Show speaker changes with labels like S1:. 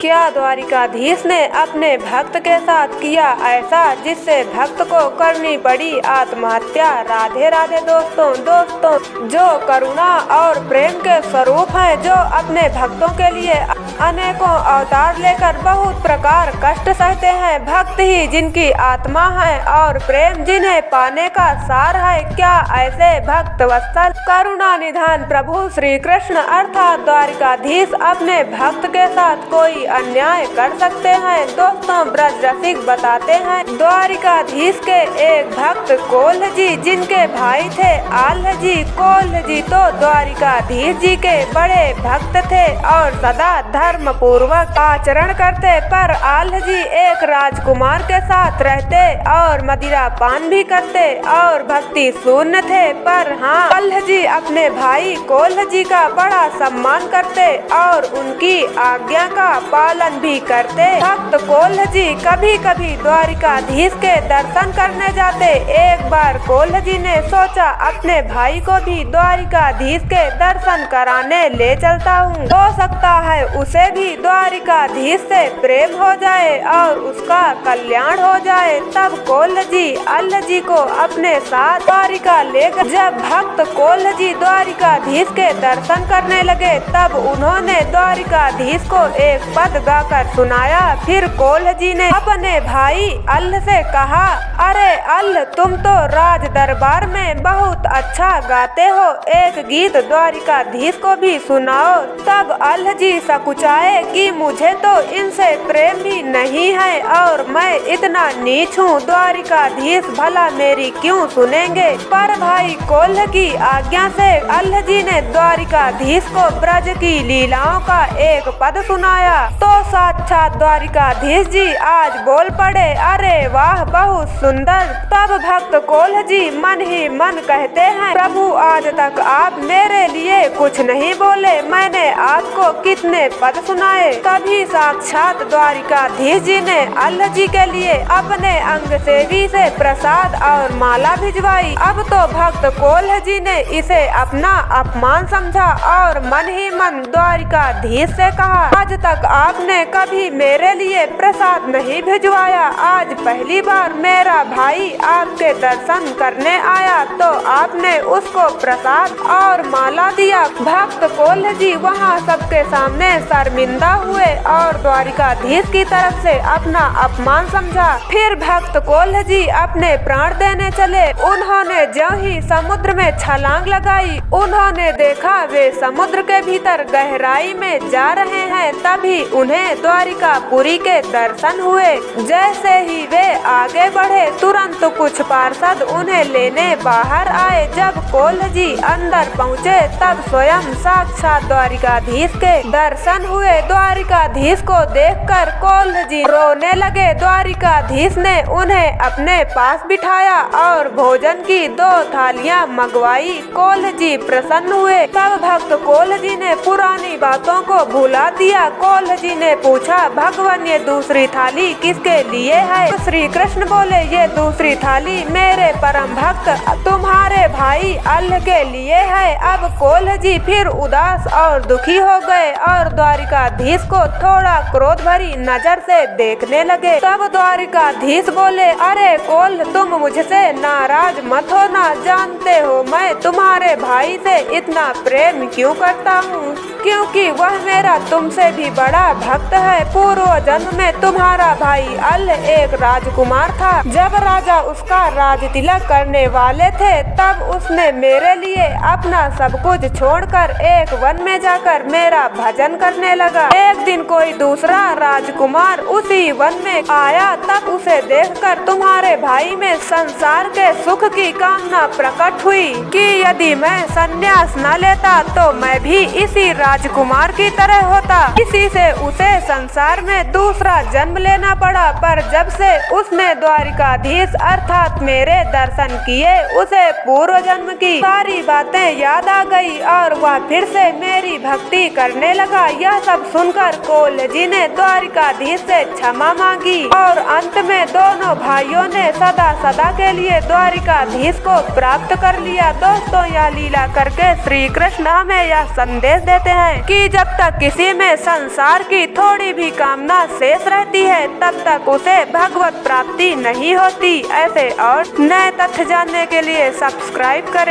S1: क्या द्वारिकाधीश ने अपने भक्त के साथ किया ऐसा जिससे भक्त को करनी पड़ी आत्महत्या। राधे राधे दोस्तों, जो करुणा और प्रेम के स्वरूप हैं, जो अपने भक्तों के लिए अनेकों अवतार लेकर बहुत प्रकार कष्ट सहते हैं, भक्त ही जिनकी आत्मा है और प्रेम जिन्हें पाने का सार है। क्या ऐसे भक्त वत्सल करुणा निधान प्रभु श्री कृष्ण अर्थात द्वारिकाधीश अपने भक्त के साथ कोई अन्याय कर सकते हैं? दोस्तों, ब्रज रसिक बताते हैं, द्वारिकाधीश के एक भक्त कोल्ह जी जिनके भाई थे आल्ह जी। कोल्ह जी तो द्वारिकाधीश जी के बड़े भक्त थे और सदा धर्म पूर्वक आचरण करते, पर आल्ह जी एक राजकुमार के साथ रहते और मदिरा पान भी करते और भक्ति शून्य थे। पर हाँ, आल्ह जी अपने भाई कोल्ह जी का बड़ा सम्मान करते और उनकी आज्ञा का पालन भी करते। भक्त कोल्ह जी कभी कभी द्वारिकाधीश के दर्शन करने जाते। एक बार कोल्ह जी ने सोचा अपने भाई को भी द्वारिकाधीश के दर्शन कराने ले चलता हूँ, हो सकता है उसे भी द्वारिकाधीश से प्रेम हो जाए और उसका कल्याण हो जाए। तब कोल्ह जी अल्लाह जी को अपने साथ द्वारिका ले गए। जब भक्त कोल्ह जी द्वारिकाधीश के दर्शन करने लगे तब उन्होंने द्वारिकाधीश को एक पद गाकर सुनाया। फिर कोल्ह जी ने अपने भाई अल्लाह से कहा, अरे अल्लाह, तुम तो राज दरबार में बहुत अच्छा गाते हो, एक गीत द्वारिकाधीश को भी सुनाओ। तब अल्लाह जी सकुचाए कि मुझे तो इनसे प्रेम भी नहीं है और मैं इतना नीच हूँ, द्वारिकाधीश भला मेरी क्यों सुनेंगे। पर भाई कोल्ह की आज्ञा से अल्लाह जी ने द्वारिकाधीश को ब्रज की लीलाओं का एक पद सुनाया तो साक्षात द्वारिकाधीश जी आज बोल पड़े, अरे वाह, बहुत सुंदर। तब भक्त कोल्ह जी मन ही मन कहते हैं, प्रभु आज तक आप मेरे लिए कुछ नहीं बोले, मैंने आपको कितने पद सुनाए। तभी साक्षात द्वारिकाधीश जी ने अल्लाह जी के लिए अपने अंग सेवी से प्रसाद और माला भिजवाई। अब तो भक्त कोल्ह जी ने इसे अपना अपमान समझा और मन ही मन द्वारिकाधीश से कहा, आज तक आपने कभी मेरे लिए प्रसाद नहीं भिजवाया, आज पहली बार मेरा भाई आपके दर्शन करने आया तो आपने उसको प्रसाद और माला दिया। भक्त कोल्ह जी वहाँ सबके सामने शर्मिंदा हुए और द्वारिकाधीश की तरफ से अपना अपमान समझा। फिर भक्त कोल्ह जी अपने प्राण देने चले। उन्होंने जो ही समुद्र में छलांग लगाई, उन्होंने देखा वे समुद्र के भीतर गहराई में जा रहे हैं। तभी उन्हें द्वारिकापुरी के दर्शन हुए। जैसे ही वे आगे बढ़े तुरंत कुछ पार्षद उन्हें लेने बाहर आए। जब कोल्ह जी अंदर पहुँचे तब स्वयं साक्षात द्वारिकाधीश के दर्शन हुए। द्वारिकाधीश को देखकर कोल्ह जी रोने लगे। द्वारिकाधीश ने उन्हें अपने पास बिठाया और भोजन की 2 थालियां मंगवाई। कोल्ह जी प्रसन्न हुए। तब भक्त कोल्ह जी ने पुरानी बातों को भुला दिया। कोल्ह जी ने पूछा, भगवान ये दूसरी थाली किसके लिए है? तो श्री कृष्ण बोले, ये दूसरी थाली मेरे परम भक्त तुम्हारे भाई अल्लाह के लिए है। अब कोल्ह जी फिर उदास और दुखी हो गए और द्वारिकाधीश को थोड़ा क्रोध भरी नजर से देखने लगे। तब द्वारिकाधीश बोले, अरे कोल्ह, तुम मुझसे नाराज मत होना, जानते हो मैं तुम्हारे भाई से इतना प्रेम क्यों करता हूँ, क्योंकि वह मेरा तुमसे भी बड़ा भक्त है। पूर्व जन्म में तुम्हारा भाई अल्लाह एक राजकुमार था। जब राजा उसका राज तिलक करने वाले थे तब उसने मेरे लिए अपना सब कुछ छोड़कर एक वन में जाकर मेरा भजन करने लगा। एक दिन कोई दूसरा राजकुमार उसी वन में आया। तब उसे देखकर तुम्हारे भाई में संसार के सुख की कामना प्रकट हुई कि यदि मैं संन्यास न लेता तो मैं भी इसी राजकुमार की तरह होता। इसी से उसे संसार में दूसरा जन्म लेना पड़ा, पर जब से उसने द्वारिकाधीश अर्थात मेरे दर्शन किए उसे पूर्व जन्म की सारी बातें याद आ गई और वह फिर से मेरी भक्ति करने लगा। यह सब सुनकर कोल जी ने द्वारिकाधीश से क्षमा मांगी और अंत में दोनों भाइयों ने सदा सदा के लिए द्वारिकाधीश को प्राप्त कर लिया। दोस्तों, यह लीला करके श्री कृष्ण हमें यह संदेश देते हैं कि जब तक किसी में संसार की थोड़ी भी कामना शेष रहती है तब तक उसे भगवत प्राप्ति नहीं होती। ऐसे और नए तथ्य जानने के लिए सब्सक्राइब करें।